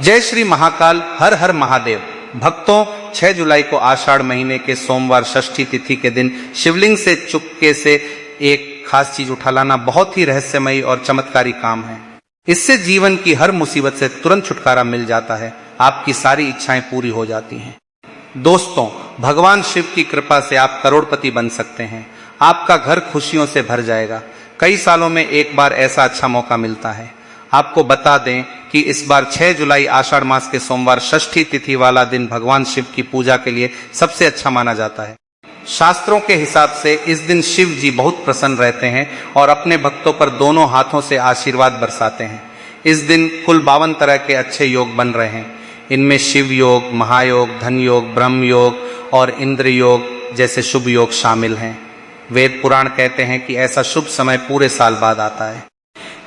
जय श्री महाकाल, हर हर महादेव। भक्तों, 6 जुलाई को आषाढ़ महीने के सोमवार षष्ठी तिथि के दिन शिवलिंग से चुपके से एक खास चीज उठा लाना बहुत ही रहस्यमयी और चमत्कारी काम है। इससे जीवन की हर मुसीबत से तुरंत छुटकारा मिल जाता है, आपकी सारी इच्छाएं पूरी हो जाती हैं। दोस्तों, भगवान शिव की कृपा से आप करोड़पति बन सकते हैं। आपका घर खुशियों से भर जाएगा। कई सालों में एक बार ऐसा अच्छा मौका मिलता है। आपको बता दें कि इस बार 6 जुलाई आषाढ़ मास के सोमवार षष्ठी तिथि वाला दिन भगवान शिव की पूजा के लिए सबसे अच्छा माना जाता है। शास्त्रों के हिसाब से इस दिन शिव जी बहुत प्रसन्न रहते हैं और अपने भक्तों पर दोनों हाथों से आशीर्वाद बरसाते हैं। इस दिन कुल 52 तरह के अच्छे योग बन रहे हैं। इनमें शिव योग, महायोग, धन योग, ब्रह्म योग और इंद्र योग जैसे शुभ योग शामिल हैं। वेद पुराण कहते हैं कि ऐसा शुभ समय पूरे साल बाद आता है।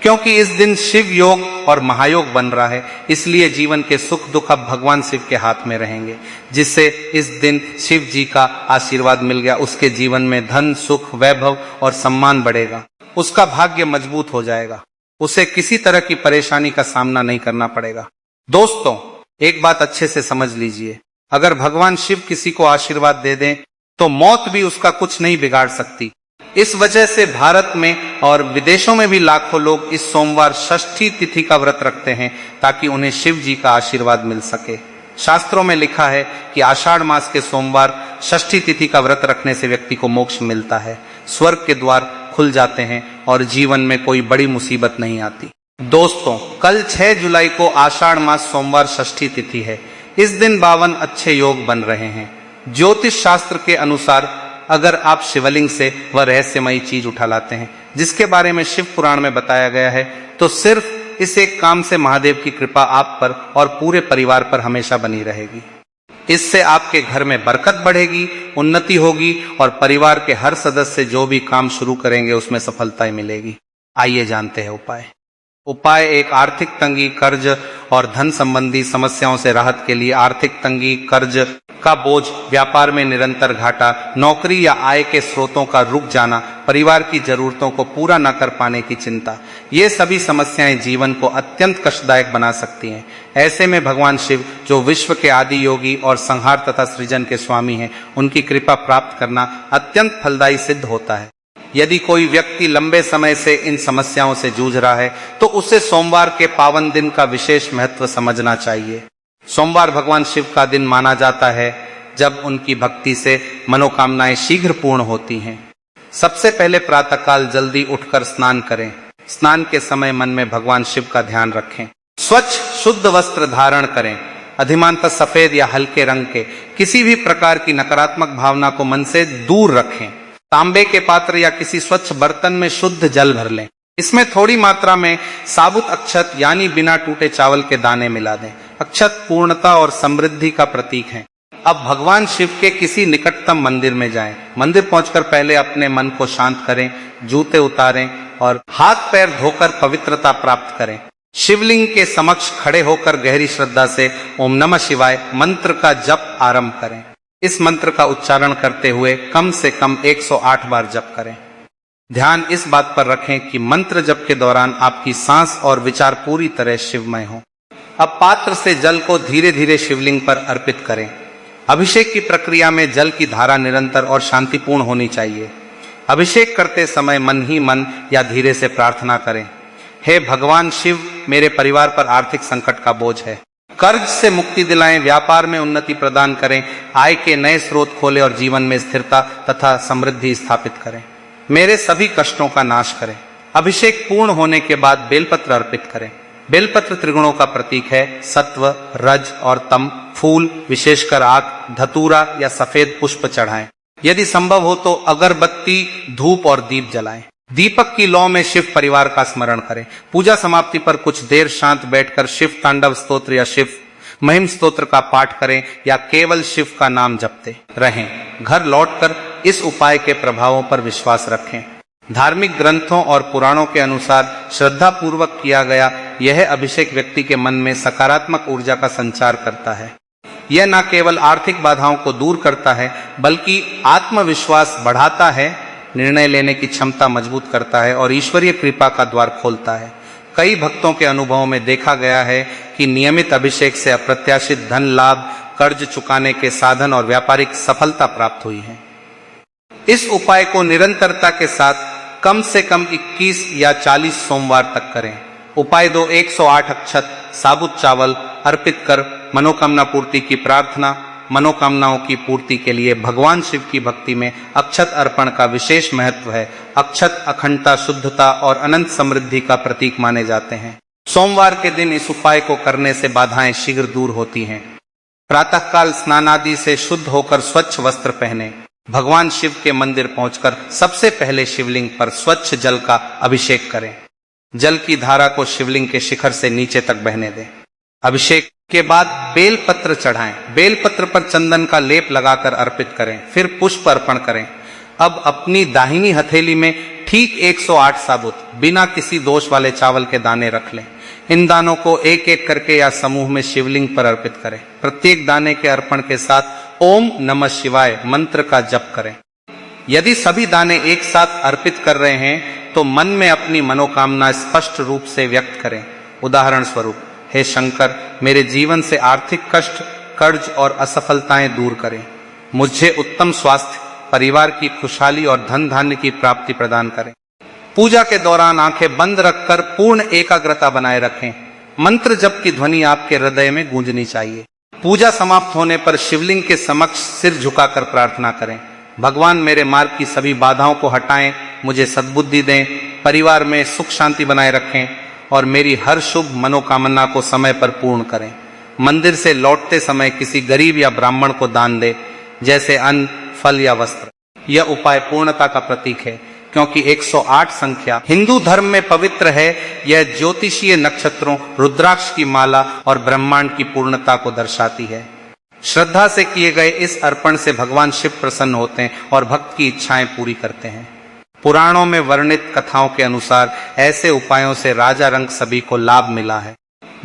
क्योंकि इस दिन शिव योग और महायोग बन रहा है, इसलिए जीवन के सुख दुख अब भगवान शिव के हाथ में रहेंगे। जिससे इस दिन शिव जी का आशीर्वाद मिल गया, उसके जीवन में धन, सुख, वैभव और सम्मान बढ़ेगा। उसका भाग्य मजबूत हो जाएगा। उसे किसी तरह की परेशानी का सामना नहीं करना पड़ेगा। दोस्तों, एक बात अच्छे से समझ लीजिए, अगर भगवान शिव किसी को आशीर्वाद दे दें तो मौत भी उसका कुछ नहीं बिगाड़ सकती। इस वजह से भारत में और विदेशों में भी लाखों लोग इस सोमवार षष्ठी तिथि का व्रत रखते हैं ताकि उन्हें शिव जी का आशीर्वाद मिल सके। शास्त्रों में लिखा है कि आषाढ़ मास के सोमवार षष्ठी तिथि का व्रत रखने से व्यक्ति को मोक्ष मिलता है, स्वर्ग के द्वार खुल जाते हैं और जीवन में कोई बड़ी मुसीबत नहीं आती। दोस्तों, कल 6 जुलाई को आषाढ़ मास सोमवार षष्ठी तिथि है। इस दिन 52 अच्छे योग बन रहे हैं। ज्योतिष शास्त्र के अनुसार अगर आप शिवलिंग से वह रहस्यमयी चीज उठा लाते हैं जिसके बारे में शिव पुराण में बताया गया है, तो सिर्फ इस एक काम से महादेव की कृपा आप पर और पूरे परिवार पर हमेशा बनी रहेगी। इससे आपके घर में बरकत बढ़ेगी, उन्नति होगी और परिवार के हर सदस्य जो भी काम शुरू करेंगे उसमें सफलता मिलेगी। आइए जानते हैं उपाय। एक आर्थिक तंगी, कर्ज और धन संबंधी समस्याओं से राहत के लिए आर्थिक तंगी, कर्ज का बोझ, व्यापार में निरंतर घाटा, नौकरी या आय के स्रोतों का रुक जाना, परिवार की जरूरतों को पूरा न कर पाने की चिंता, ये सभी समस्याएं जीवन को अत्यंत कष्टदायक बना सकती हैं। ऐसे में भगवान शिव, जो विश्व के आदि योगी और संहार तथा सृजन के स्वामी हैं, उनकी कृपा प्राप्त करना अत्यंत फलदायी सिद्ध होता है। यदि कोई व्यक्ति लंबे समय से इन समस्याओं से जूझ रहा है तो उसे सोमवार के पावन दिन का विशेष महत्व समझना चाहिए। सोमवार भगवान शिव का दिन माना जाता है जब उनकी भक्ति से मनोकामनाएं शीघ्र पूर्ण होती हैं। सबसे पहले प्रातःकाल जल्दी उठकर स्नान करें। स्नान के समय मन में भगवान शिव का ध्यान रखें। स्वच्छ शुद्ध वस्त्र धारण करें। अधिमानतः सफेद या हल्के रंग के। किसी भी प्रकार की नकारात्मक भावना को मन से दूर रखें। तांबे के पात्र या किसी स्वच्छ बर्तन में शुद्ध जल भर लें। इसमें थोड़ी मात्रा में साबुत अक्षत यानी बिना टूटे चावल के दाने मिला दें। अक्षत पूर्णता और समृद्धि का प्रतीक है। अब भगवान शिव के किसी निकटतम मंदिर में जाएं। मंदिर पहुंचकर पहले अपने मन को शांत करें, जूते उतारें और हाथ पैर धोकर पवित्रता प्राप्त करें। शिवलिंग के समक्ष खड़े होकर गहरी श्रद्धा से ओम नमः शिवाय मंत्र का जप आरंभ करें। इस मंत्र का उच्चारण करते हुए कम से कम 108 बार जप करें। ध्यान इस बात पर रखें कि मंत्र जप के दौरान आपकी सांस और विचार पूरी तरह शिवमय हो। अब पात्र से जल को धीरे धीरे शिवलिंग पर अर्पित करें। अभिषेक की प्रक्रिया में जल की धारा निरंतर और शांतिपूर्ण होनी चाहिए। अभिषेक करते समय मन ही मन या धीरे से प्रार्थना करें, हे भगवान शिव, मेरे परिवार पर आर्थिक संकट का बोझ है। कर्ज से मुक्ति दिलाएं, व्यापार में उन्नति प्रदान करें, आय के नए स्रोत खोलें और जीवन में स्थिरता तथा समृद्धि स्थापित करें। मेरे सभी कष्टों का नाश करें। अभिषेक पूर्ण होने के बाद बेलपत्र अर्पित करें। बेलपत्र त्रिगुणों का प्रतीक है। सत्व, रज और तम। फूल, विशेषकर आक, धतूरा या सफेद पुष्प चढ़ाएं। यदि संभव हो तो अगरबत्ती, धूप और दीप जलाएं। दीपक की लौ में शिव परिवार का स्मरण करें। पूजा समाप्ति पर कुछ देर शांत बैठकर शिव तांडव स्तोत्र या शिव महिम स्तोत्र का पाठ करें या केवल शिव का नाम जपते रहें। घर लौटकर इस उपाय के प्रभावों पर विश्वास रखें। धार्मिक ग्रंथों और पुराणों के अनुसार श्रद्धा पूर्वक किया गया यह अभिषेक व्यक्ति के मन में सकारात्मक ऊर्जा का संचार करता है। यह न केवल आर्थिक बाधाओं को दूर करता है बल्कि आत्मविश्वास बढ़ाता है, निर्णय लेने की क्षमता मजबूत करता है और ईश्वरीय कृपा का द्वार खोलता है। कई भक्तों के अनुभवों में देखा गया है कि नियमित अभिषेक से अप्रत्याशित धन लाभ, कर्ज चुकाने के साधन और व्यापारिक सफलता प्राप्त हुई है। इस उपाय को निरंतरता के साथ कम से कम 21 या 40 सोमवार तक करें। उपाय 2, 108 अक्षत साबुत चावल अर्पित कर मनोकामना पूर्ति की प्रार्थना। मनोकामनाओं की पूर्ति के लिए भगवान शिव की भक्ति में अक्षत अर्पण का विशेष महत्व है। अक्षत अखंडता, शुद्धता और अनंत समृद्धि का प्रतीक माने जाते हैं। सोमवार के दिन इस उपाय को करने से बाधाएं शीघ्र दूर होती हैं। प्रातःकाल स्नान आदि से शुद्ध होकर स्वच्छ वस्त्र पहने। भगवान शिव के मंदिर पहुंचकर सबसे पहले शिवलिंग पर स्वच्छ जल का अभिषेक करें। जल की धारा को शिवलिंग के शिखर से नीचे तक बहने दें। अभिषेक के बाद बेल पत्र चढ़ाएं। बेल पत्र पर चंदन का लेप लगाकर अर्पित करें, फिर पुष्प अर्पण करें। अब अपनी दाहिनी हथेली में ठीक 108 साबुत बिना किसी दोष वाले चावल के दाने रख लें। इन दानों को एक एक करके या समूह में शिवलिंग पर अर्पित करें। प्रत्येक दाने के अर्पण के साथ ओम नमः शिवाय मंत्र का जप करें। यदि सभी दाने एक साथ अर्पित कर रहे हैं तो मन में अपनी मनोकामना स्पष्ट रूप से व्यक्त करें। उदाहरण स्वरूप, हे शंकर, मेरे जीवन से आर्थिक कष्ट, कर्ज और असफलताएं दूर करें। मुझे उत्तम स्वास्थ्य, परिवार की खुशहाली और धन धान्य की प्राप्ति प्रदान करें। पूजा के दौरान आंखें बंद रखकर पूर्ण एकाग्रता बनाए रखें। मंत्र जप की ध्वनि आपके हृदय में गूंजनी चाहिए। पूजा समाप्त होने पर शिवलिंग के समक्ष सिर झुकाकर प्रार्थना करें। भगवान, मेरे मार्ग की सभी बाधाओं को हटाएं, मुझे सद्बुद्धि दें, परिवार में सुख शांति बनाए रखें और मेरी हर शुभ मनोकामना को समय पर पूर्ण करें। मंदिर से लौटते समय किसी गरीब या ब्राह्मण को दान दे, जैसे अन्न, फल या वस्त्र। यह उपाय पूर्णता का प्रतीक है, क्योंकि 108 संख्या हिंदू धर्म में पवित्र है। यह ज्योतिषीय नक्षत्रों, रुद्राक्ष की माला और ब्रह्मांड की पूर्णता को दर्शाती है। श्रद्धा से किए गए इस अर्पण से भगवान शिव प्रसन्न होते हैं और भक्त की इच्छाएं पूरी करते हैं। पुराणों में वर्णित कथाओं के अनुसार ऐसे उपायों से राजा रंक सभी को लाभ मिला है।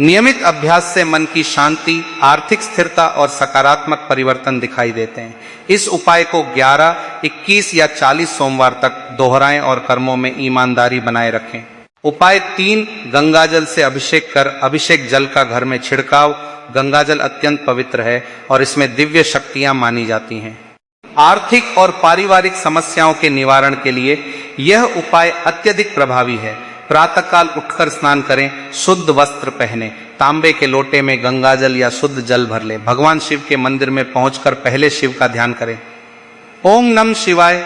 नियमित अभ्यास से मन की शांति, आर्थिक स्थिरता और सकारात्मक परिवर्तन दिखाई देते हैं। इस उपाय को 11, 21 या 40 सोमवार तक दोहराएं और कर्मों में ईमानदारी बनाए रखें। उपाय 3, गंगाजल से अभिषेक कर अभिषेक जल का घर में छिड़काव। गंगाजल अत्यंत पवित्र है और इसमें दिव्य शक्तियां मानी जाती हैं। आर्थिक और पारिवारिक समस्याओं के निवारण के लिए यह उपाय अत्यधिक प्रभावी है। प्रातःकाल उठकर स्नान करें, शुद्ध वस्त्र पहने, तांबे के लोटे में गंगाजल या शुद्ध जल भर ले। भगवान शिव के मंदिर में पहुंचकर पहले शिव का ध्यान करें। ओम नमः शिवाय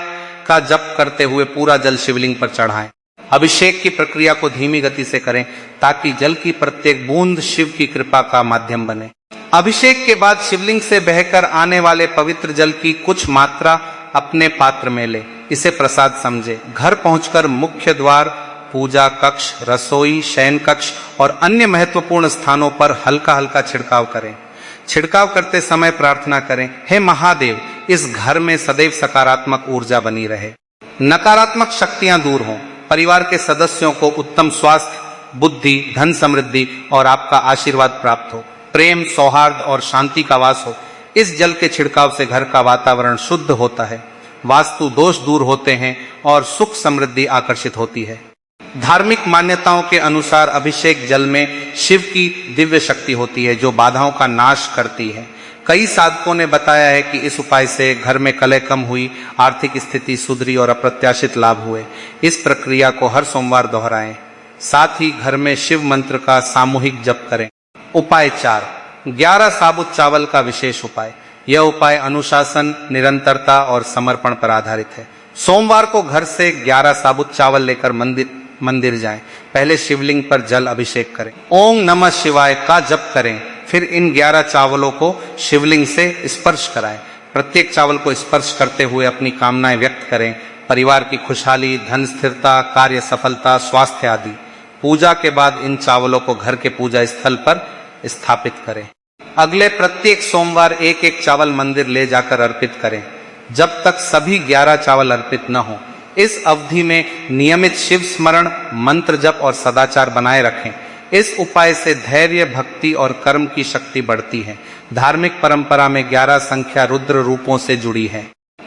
का जप करते हुए पूरा जल शिवलिंग पर चढ़ाएं। अभिषेक की प्रक्रिया को धीमी गति से करें ताकि जल की प्रत्येक बूंद शिव की कृपा का माध्यम बने। अभिषेक के बाद शिवलिंग से बहकर आने वाले पवित्र जल की कुछ मात्रा अपने पात्र में ले, इसे प्रसाद समझे। घर पहुंचकर मुख्य द्वार, पूजा कक्ष, रसोई, शयन कक्ष और अन्य महत्वपूर्ण स्थानों पर हल्का हल्का छिड़काव करें। छिड़काव करते समय प्रार्थना करें, हे महादेव, इस घर में सदैव सकारात्मक ऊर्जा बनी रहे, नकारात्मक शक्तियां दूर हों, परिवार के सदस्यों को उत्तम स्वास्थ्य, बुद्धि, धन समृद्धि और आपका आशीर्वाद प्राप्त हो, प्रेम, सौहार्द और शांति का वास हो। इस जल के छिड़काव से घर का वातावरण शुद्ध होता है, वास्तु दोष दूर होते हैं और सुख समृद्धि आकर्षित होती है। धार्मिक मान्यताओं के अनुसार अभिषेक जल में शिव की दिव्य शक्ति होती है जो बाधाओं का नाश करती है। कई साधकों ने बताया है कि इस उपाय से घर में कलह कम हुई, आर्थिक स्थिति सुधरी और अप्रत्याशित लाभ हुए। इस प्रक्रिया को हर सोमवार दोहराएं। साथ ही घर में शिव मंत्र का सामूहिक जप करें। उपाय 4, 11 साबुत चावल का विशेष उपाय। यह उपाय अनुशासन, निरंतरता और समर्पण पर आधारित है। सोमवार को घर से 11 साबुत चावल लेकर मंदिर जाएं। पहले शिवलिंग पर जल अभिषेक करें, ओम नमः शिवाय का जप करें, फिर इन 11 चावलों को शिवलिंग से स्पर्श कराएं। प्रत्येक चावल को स्पर्श करते हुए अपनी कामनाएं व्यक्त करें, परिवार की खुशहाली, धन स्थिरता, कार्य सफलता, स्वास्थ्य आदि। पूजा के बाद इन चावलों को घर के पूजा स्थल पर स्थापित करें। अगले प्रत्येक सोमवार एक एक चावल मंदिर ले जाकर अर्पित करें, जब तक सभी 11 चावल अर्पित न हो। इस अवधि में नियमित शिव स्मरण, मंत्र जप और सदाचार बनाए रखें। इस उपाय से धैर्य, भक्ति और कर्म की शक्ति बढ़ती है। धार्मिक परंपरा में 11 संख्या रुद्र रूपों से जुड़ी है।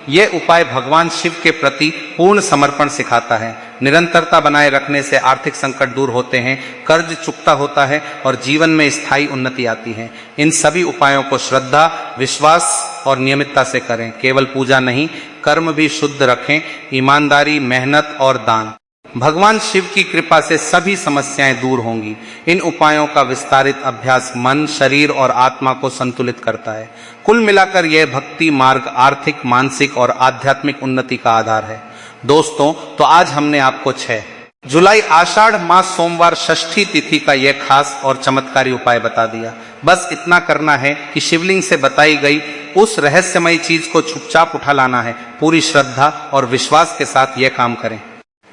यह उपाय भगवान शिव के प्रति पूर्ण समर्पण सिखाता है। निरंतरता बनाए रखने से आर्थिक संकट दूर होते हैं, कर्ज चुकता होता है और जीवन में स्थायी उन्नति आती है। इन सभी उपायों को श्रद्धा, विश्वास और नियमितता से करें। केवल पूजा नहीं, कर्म भी शुद्ध रखें, ईमानदारी, मेहनत और दान। भगवान शिव की कृपा से सभी समस्याएं दूर होंगी। इन उपायों का विस्तारित अभ्यास मन, शरीर और आत्मा को संतुलित करता है। कुल मिलाकर यह भक्ति मार्ग आर्थिक, मानसिक और आध्यात्मिक उन्नति का आधार है। दोस्तों, तो आज हमने आपको 6 जुलाई आषाढ़ मास सोमवार षष्ठी तिथि का यह खास और चमत्कारी उपाय बता दिया। बस इतना करना है कि शिवलिंग से बताई गई उस रहस्यमयी चीज को चुपचाप उठा लाना है। पूरी श्रद्धा और विश्वास के साथ यह काम करें।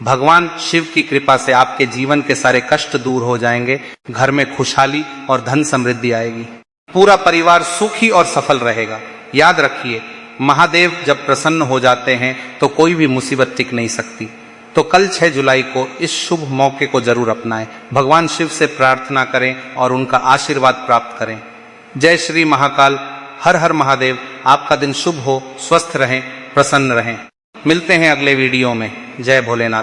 भगवान शिव की कृपा से आपके जीवन के सारे कष्ट दूर हो जाएंगे, घर में खुशहाली और धन समृद्धि आएगी, पूरा परिवार सुखी और सफल रहेगा। याद रखिए, महादेव जब प्रसन्न हो जाते हैं तो कोई भी मुसीबत टिक नहीं सकती। तो कल 6 जुलाई को इस शुभ मौके को जरूर अपनाएं, भगवान शिव से प्रार्थना करें और उनका आशीर्वाद प्राप्त करें। जय श्री महाकाल, हर हर महादेव। आपका दिन शुभ हो, स्वस्थ रहें, प्रसन्न रहें। मिलते हैं अगले वीडियो में। जय भोलेनाथ।